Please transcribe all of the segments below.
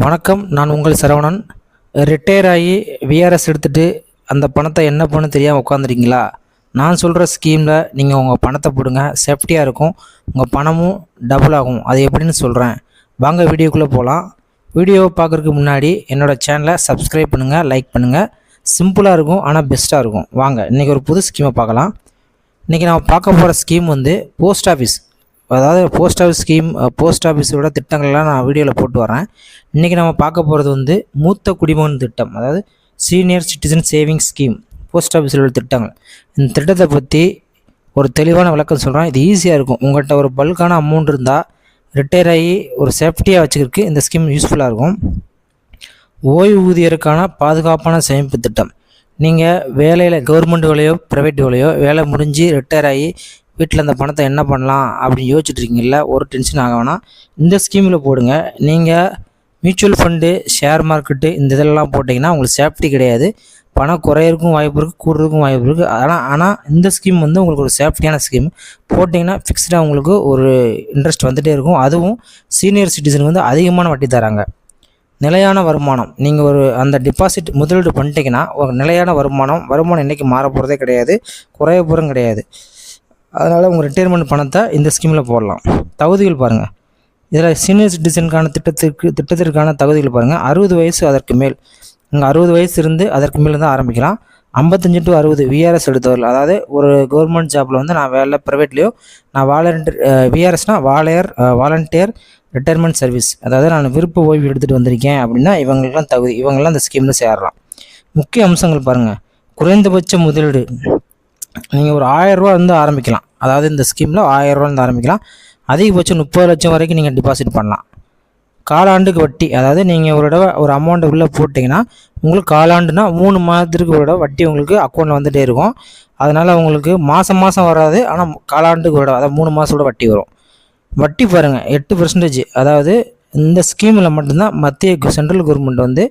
வணக்கம். நான் உங்கள் சரவணன். ரிட்டையர் ஆகி விஆர்எஸ் எடுத்துகிட்டு அந்த பணத்தை என்ன பண்ண தெரியாமல் உட்காந்துருக்கீங்களா? நான் சொல்கிற ஸ்கீமில் நீங்கள் உங்கள் பணத்தை போடுங்க, சேஃப்டியாக இருக்கும், உங்கள் பணமும் டபுள் ஆகும். அது எப்படின்னு சொல்கிறேன், வாங்க வீடியோக்குள்ளே போகலாம். வீடியோவை பார்க்குறதுக்கு முன்னாடி என்னோடய சேனலை சப்ஸ்கிரைப் பண்ணுங்கள், லைக் பண்ணுங்கள். சிம்பிளாக இருக்கும், ஆனால் பெஸ்ட்டாக இருக்கும். வாங்க இன்றைக்கி ஒரு புது ஸ்கீமை பார்க்கலாம். இன்றைக்கி நான் பார்க்க போகிற ஸ்கீம் வந்து போஸ்ட் ஆஃபீஸ், அதாவது போஸ்ட் ஆஃபீஸ் ஸ்கீம், போஸ்ட் ஆஃபீஸோட திட்டங்கள்லாம் நான் வீடியோவில் போட்டு வரேன். இன்றைக்கி நம்ம பார்க்க போகிறது வந்து மூத்த குடிமகன் திட்டம், அதாவது senior citizen savings scheme, post ஆஃபீஸில் உள்ள திட்டங்கள். இந்த திட்டத்தை பற்றி ஒரு தெளிவான விளக்கம் சொல்கிறேன். இது ஈஸியாக இருக்கும். உங்கள்கிட்ட ஒரு பல்கான அமௌண்ட் இருந்தால் ரிட்டையர் ஆகி ஒரு சேஃப்டியாக வச்சுக்கிறதுக்கு இந்த ஸ்கீம் யூஸ்ஃபுல்லாக இருக்கும். ஓய்வூதியருக்கான பாதுகாப்பான சேமிப்பு திட்டம். நீங்கள் வேலையில் கவர்மெண்ட் வேலையோ ப்ரைவேட் வேலையோ வேலை முடிஞ்சு ரிட்டையர் ஆகி வீட்டில் அந்த பணத்தை என்ன பண்ணலாம் அப்படின்னு யோசிச்சுட்டு இருக்கீங்கள, ஒரு டென்ஷன் ஆக வேணாம். இந்த ஸ்கீமில் போடுங்க. நீங்கள் மியூச்சுவல் ஃபண்டு, ஷேர் மார்க்கெட்டு இந்த இதெல்லாம் போட்டிங்கன்னா உங்களுக்கு சேஃப்டி கிடையாது. பணம் குறையிறதுக்கும் வாய்ப்பு இருக்குது, கூடுறதுக்கும் வாய்ப்பு இருக்குது. ஆனால் இந்த ஸ்கீம் வந்து உங்களுக்கு ஒரு சேஃப்டியான ஸ்கீம். போட்டிங்கன்னா ஃபிக்ஸ்டாக உங்களுக்கு ஒரு இன்ட்ரெஸ்ட் வந்துகிட்டே இருக்கும். அதுவும் சீனியர் சிட்டிசனுக்கு வந்து அதிகமான வட்டி தராங்க. நிலையான வருமானம். நீங்கள் ஒரு அந்த டிபாசிட் முதலீடு பண்ணிட்டீங்கன்னா ஒரு நிலையான வருமானம் என்றைக்கு மாற போகிறதே கிடையாது, குறைய போகிறதும் கிடையாது. அதனால் உங்கள் ரிட்டையர்மெண்ட் பணத்தை இந்த ஸ்கீமில் போடலாம். தகுதிகள் பாருங்கள். இதில் சீனியர் சிட்டிசனுக்கான திட்டத்திற்கான தகுதிகள் பாருங்கள். 60 வயசு அதற்கு மேல். இங்கே 60 வயசு இருந்து அதற்கு மேலே தான் ஆரம்பிக்கலாம். 55 to 60 விஆர்எஸ் எடுத்தவர்கள், அதாவது ஒரு கவர்மெண்ட் ஜாப்பில் வந்து நான் வேலை ப்ரைவேட்லேயோ நான் விஆர்எஸ்னால் வாலண்டியர் ரிட்டையர்மெண்ட் சர்வீஸ், அதாவது நான் விருப்ப ஓய்வு எடுத்துகிட்டு வந்திருக்கேன் அப்படின்னா இவங்களுக்குலாம் தகுதி, இவங்கெல்லாம் இந்த ஸ்கீமில் சேரலாம். முக்கிய அம்சங்கள் பாருங்கள். குறைந்தபட்ச முதலீடு நீங்கள் ஒரு 1000 ரூபா வந்து ஆரம்பிக்கலாம். அதாவது இந்த ஸ்கீமில் 1000 ரூபாந்து ஆரம்பிக்கலாம். அதிகபட்சம் 30 லட்சம் வரைக்கும் நீங்கள் டிபாசிட் பண்ணலாம். காலாண்டுக்கு வட்டி, அதாவது நீங்கள் ஒரு தடவை ஒரு அமௌண்ட்டை உள்ளே போட்டிங்கன்னா உங்களுக்கு காலாண்டுனா 3 மாதத்துக்கு ஒரு தடவை வட்டி உங்களுக்கு அக்கௌண்ட்டில் வந்துகிட்டே இருக்கும். அதனால் உங்களுக்கு மாதம் வராது, ஆனால் காலாண்டுக்கு ஒரு தடவை, அதாவது 3 மாதத்தோட வட்டி வரும். வட்டி பாருங்கள் 8%. அதாவது இந்த ஸ்கீமில் மட்டும்தான் மத்திய சென்ட்ரல் கவர்மெண்ட் வந்து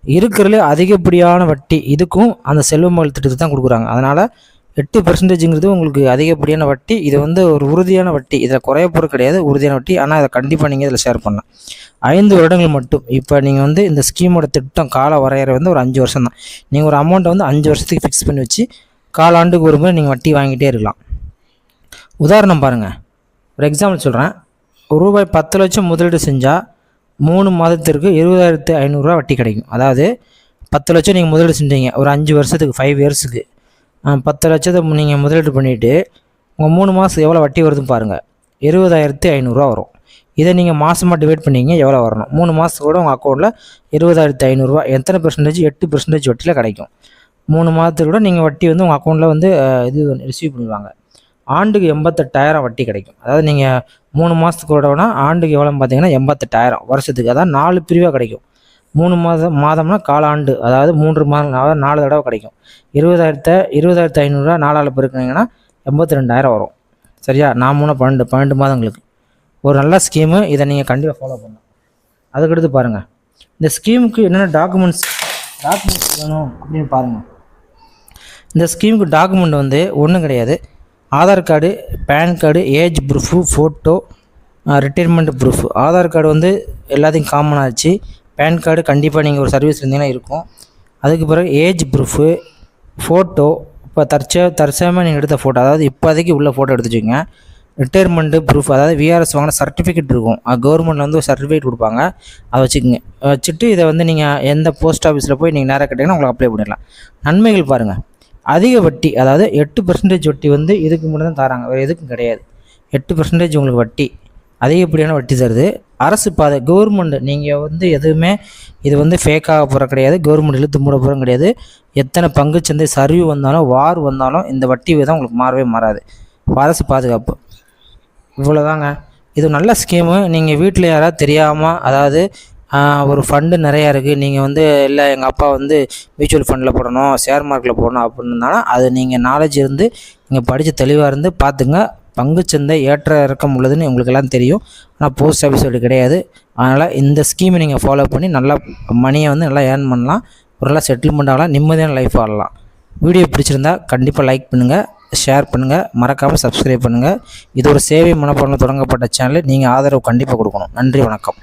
இருக்கிறதுலே அதிகப்படியான வட்டி இதுக்கும் அந்த செல்வ மகள் திட்டத்தை தான் கொடுக்குறாங்க. அதனால் 8%ங்கிறது உங்களுக்கு அதிகப்படியான வட்டி. இது வந்து ஒரு உறுதியான வட்டி, இதில் குறைய போகிறது கிடையாது, உறுதியான வட்டி. ஆனால் அதை கண்டிப்பாக நீங்கள் இதில் ஷேர் பண்ணலாம். 5 வருடங்கள் மட்டும். இப்போ நீங்கள் வந்து இந்த ஸ்கீமோட திட்டம் கால வரையறை வந்து ஒரு 5 வருஷம் தான். நீங்கள் ஒரு அமௌண்ட்டை வந்து 5 வருஷத்துக்கு ஃபிக்ஸ் பண்ணி வச்சு காலாண்டுக்கு ஒரு முறை நீங்கள் வட்டி வாங்கிட்டே இருக்கலாம். உதாரணம் பாருங்கள், ஒரு எக்ஸாம்பிள் சொல்கிறேன். ரூபாய் 10 லட்சம் முதலீடு செஞ்சால் 3 மாதத்திற்கு 20,500 ரூபா வட்டி கிடைக்கும். அதாவது 10 லட்சம் நீங்கள் முதலீடு செஞ்சீங்க ஒரு 5 வருஷத்துக்கு, 5 இயர்ஸுக்கு 10 லட்சத்தை நீங்கள் முதலீடு பண்ணிவிட்டு உங்கள் 3 மாதம் எவ்வளோ வட்டி வருதுன்னு பாருங்கள். 20,500 ரூபா வரும். இதை நீங்கள் மாதமாக டிவைட் பண்ணிங்க எவ்வளோ வரணும். 3 மாதத்தோட உங்கள் அக்கௌண்ட்டில் 20,500 ரூபா எத்தனை பெர்சன்டேஜ்? 8% வட்டியில் கிடைக்கும். 3 மாதத்துக்கு கூட நீங்கள் வட்டி வந்து உங்கள் அக்கௌண்ட்டில் வந்து இது ரிசீவ் பண்ணுவாங்க. ஆண்டுக்கு 88,000 வட்டி கிடைக்கும். அதாவது நீங்கள் 3 மாதத்துக்கு விடனா ஆண்டுக்கு எவ்வளோன்னு பார்த்தீங்கன்னா 88,000 வருஷத்துக்கு. அதாவது 4 பிரிவாக கிடைக்கும். 3 மாதம்னா காலாண்டு, அதாவது 3 மாதம், அதாவது 4 தடவை கிடைக்கும். 20,500 ரூபா 4ஆல் பெருக்குனீங்கன்னா 82,000 வரும். சரியா? 12 மாதங்களுக்கு ஒரு நல்ல ஸ்கீமு. இதை நீங்கள் கண்டிப்பாக ஃபாலோ பண்ணலாம். அதுக்கடுத்து பாருங்கள், இந்த ஸ்கீமுக்கு என்னென்ன டாக்குமெண்ட்ஸ் வேணும் அப்படின்னு பாருங்கள். இந்த ஸ்கீமுக்கு டாக்குமெண்ட் வந்து ஒன்றும் கிடையாது. Aadhaar card, PAN card, age proof, photo, retirement proof. Aadhaar card வந்து எல்லாத்தையும் காமன் ஆச்சு. பேன் கார்டு கண்டிப்பாக நீங்கள் ஒரு சர்வீஸ் இருந்தீங்கன்னா இருக்கும். அதுக்கு பிறகு ஏஜ் ப்ரூஃபு, ஃபோட்டோ, இப்போ தற்சமயம் நீங்கள் எடுத்த ஃபோட்டோ, அதாவது இப்போதைக்கு உள்ள ஃபோட்டோ எடுத்து வச்சுக்கோங்க. ரிட்டையர்மெண்ட்டு ப்ரூஃப், அதாவது விஆர்எஸ் வாங்கின சர்டிஃபிகேட் இருக்கும், கவர்மெண்ட்டில் வந்து ஒரு சர்டிஃபிகேட் கொடுப்பாங்க, அதை வச்சுக்கோங்க. வச்சுட்டு இதை வந்து நீங்கள் எந்த போஸ்ட் ஆஃபீஸில் போய் நீங்கள் நேராக கேட்டிங்கன்னா உங்களுக்கு அப்ளை பண்ணிடலாம். நன்மைகள் பாருங்கள். அதிக வட்டி, அதாவது 8% வட்டி வந்து இதுக்கு மட்டும் தான் தராங்க, வேறு எதுக்கும் கிடையாது. 8% உங்களுக்கு வட்டி, அதிகப்படியான வட்டி தருது. அரசு பாதை, கவர்மெண்ட், நீங்கள் வந்து எதுவுமே இது வந்து ஃபேக்காக போகிற கிடையாது, கவர்மெண்ட் இழுத்து மூட போகிறோம் கிடையாது. எத்தனை பங்குச்சந்தை சரிவு வந்தாலும் வார் வந்தாலும் இந்த வட்டி தான் உங்களுக்கு மாறவே மாறாது. அரசு பாதுகாப்பு, இவ்வளோதாங்க. இது நல்ல ஸ்கீமு. நீங்கள் வீட்டில் யாராவது தெரியாமல், அதாவது ஒரு ஃபண்டு நிறையா இருக்குது, நீங்கள் வந்து இல்லை எங்கள் அப்பா வந்து மியூச்சுவல் ஃபண்டில் போடணும், ஷேர் மார்க்கெட்டில் போடணும் அப்படின்னாலும் அது நீங்கள் நாலேஜ் இருந்து நீங்கள் படித்து தெளிவாக இருந்து பார்த்துங்க. பங்குச்சந்தை ஏற்ற இறக்கம் உள்ளதுன்னு உங்களுக்கெல்லாம் தெரியும், ஆனால் போஸ்ட் ஆஃபீஸ் அப்படி கிடையாது. அதனால் இந்த ஸ்கீமை நீங்கள் ஃபாலோ பண்ணி நல்லா மணியை வந்து நல்லா ஏர்ன் பண்ணலாம், ஒரு நல்லா செட்டில்மெண்ட் ஆகலாம், நிம்மதியான லைஃப் ஆடலாம். வீடியோ பிடிச்சிருந்தா கண்டிப்பாக லைக் பண்ணுங்கள், ஷேர் பண்ணுங்கள், மறக்காமல் சப்ஸ்கிரைப் பண்ணுங்கள். இது ஒரு சேவை மனப்பான்மையில் தொடங்கப்பட்ட சேனல். நீங்கள் ஆதரவு கண்டிப்பாக கொடுக்கணும். நன்றி, வணக்கம்.